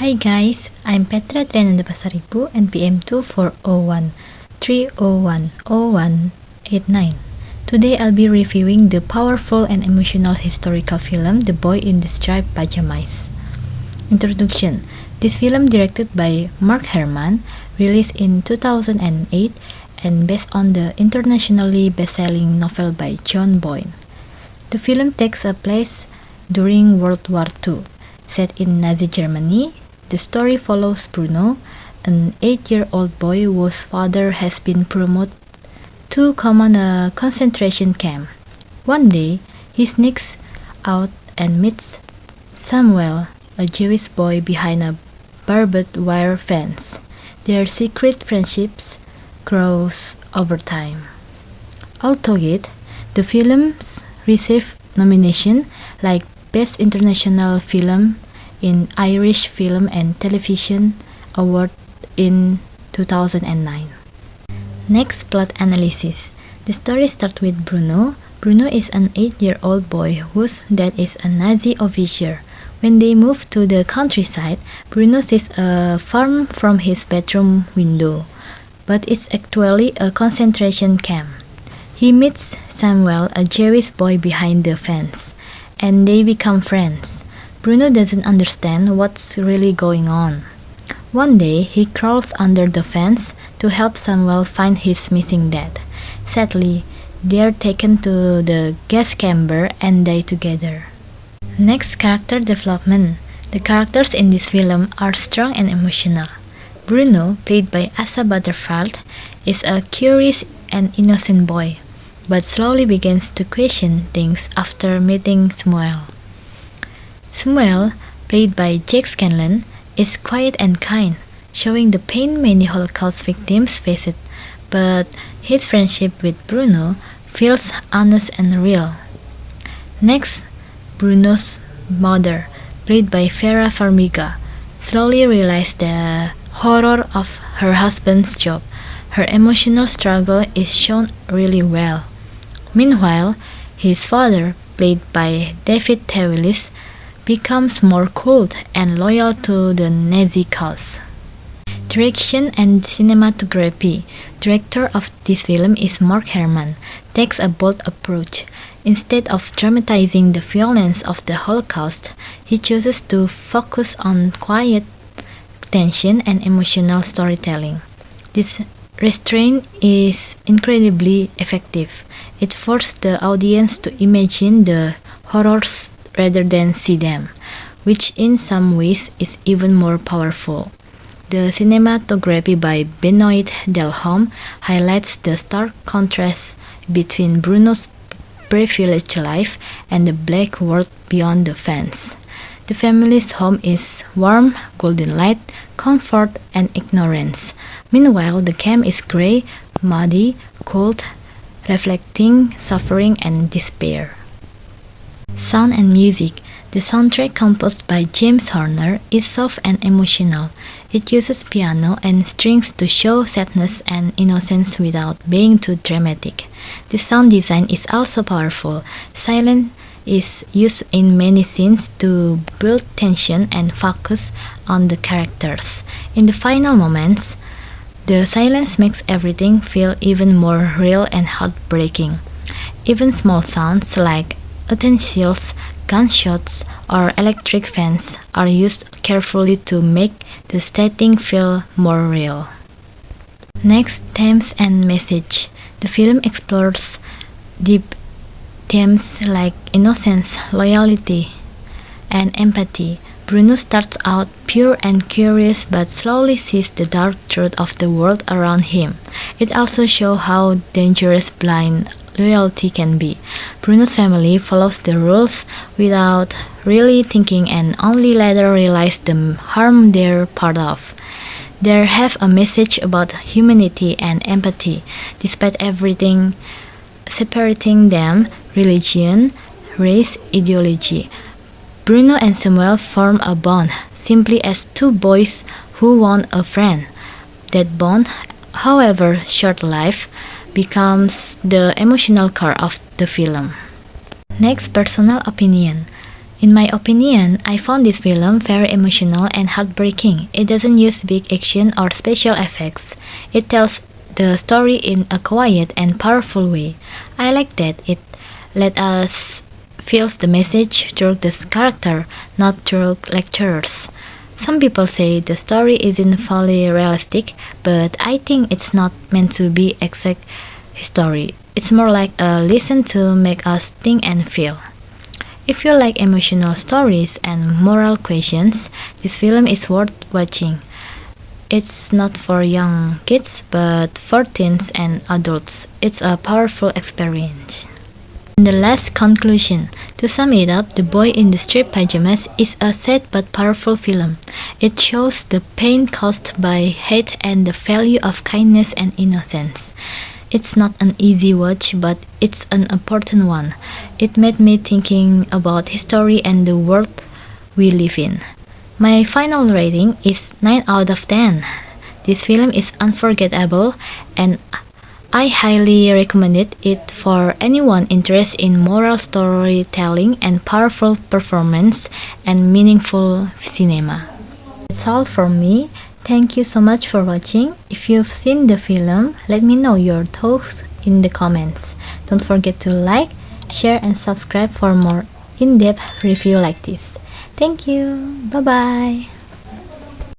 Hi guys, I'm Petra Triananda Pasaribu, NPM 2401-301-0189. Today I'll be reviewing the powerful and emotional historical film The Boy in the Striped Pajamas. Introduction. This film, directed by Mark Herman, released in 2008 and based on the internationally best-selling novel by John Boyne. The film takes place during World War II. Set in Nazi Germany, the story follows Bruno, an 8-year-old boy whose father has been promoted to command a concentration camp. One day, he sneaks out and meets Samuel, a Jewish boy behind a barbed wire fence. Their secret friendships grows over time. Albeit, the films received nominations like Best International Film in Irish Film and Television Award in 2009. Next, plot analysis. The story starts with Bruno. Bruno is an 8-year-old boy whose dad is a Nazi officer. When they move to the countryside, Bruno sees a farm from his bedroom window, but it's actually a concentration camp. He meets Samuel, a Jewish boy behind the fence, and they become friends. Bruno doesn't understand what's really going on. One day, he crawls under the fence to help Samuel find his missing dad. Sadly, they are taken to the gas chamber and die together. Next, character development. The characters in this film are strong and emotional. Bruno, played by Asa Butterfield, is a curious and innocent boy, but slowly begins to question things after meeting Samuel. Samuel, played by Jake Scanlon, is quiet and kind, showing the pain many Holocaust victims faced, but his friendship with Bruno feels honest and real. Next, Bruno's mother, played by Vera Farmiga, slowly realizes the horror of her husband's job. Her emotional struggle is shown really well. Meanwhile, his father, played by David Thewlis, becomes more cold and loyal to the Nazi cause. Direction and cinematography. Director of this film is Mark Herman. Takes a bold approach. Instead of dramatizing the violence of the Holocaust, he chooses to focus on quiet tension and emotional storytelling. This restraint is incredibly effective. It forces the audience to imagine the horrors rather than see them, which in some ways is even more powerful. The cinematography by Benoit Delhomme highlights the stark contrast between Bruno's privileged life and the black world beyond the fence. The family's home is warm, golden light, comfort, and ignorance. Meanwhile, the camp is gray, muddy, cold, reflecting suffering and despair. Sound and music. The soundtrack, composed by James Horner, is soft and emotional. It uses piano and strings to show sadness and innocence without being too dramatic. The sound design is also powerful. Silence is used in many scenes to build tension and focus on the characters. In the final moments, the silence makes everything feel even more real and heartbreaking. Even small sounds like utensils, gunshots, or electric fans are used carefully to make the setting feel more real. Next, themes and message. The film explores deep themes like innocence, loyalty, and empathy. Bruno starts out pure and curious but slowly sees the dark truth of the world around him. It also shows how dangerous blind loyalty can be. Bruno's family follows the rules without really thinking and only later realize the harm they're part of. They have a message about humanity and empathy, despite everything separating them: religion, race, ideology. Bruno and Samuel form a bond, simply as two boys who want a friend. That bond, however short-lived, becomes the emotional core of the film. Next, personal opinion. In my opinion, I found this film very emotional and heartbreaking. It doesn't use big action or special effects. It tells the story in a quiet and powerful way. I like that it let us feel the message through this character, not through lectures. Some people say the story isn't fully realistic, but I think it's not meant to be exact history. It's more like a listen to make us think and feel. If you like emotional stories and moral questions, this film is worth watching. It's not for young kids, but for teens and adults. It's a powerful experience. And the last conclusion. To sum it up, The Boy in the Striped Pajamas is a sad but powerful film. It shows the pain caused by hate and the value of kindness and innocence. It's not an easy watch, but it's an important one. It made me thinking about history and the world we live in. My final rating is 9 out of 10. This film is unforgettable and I highly recommend it for anyone interested in moral storytelling and powerful performance and meaningful cinema. That's all from me. Thank you so much for watching. If you've seen the film, let me know your thoughts in the comments. Don't forget to like, share, and subscribe for more in-depth review like this. Thank you. Bye bye.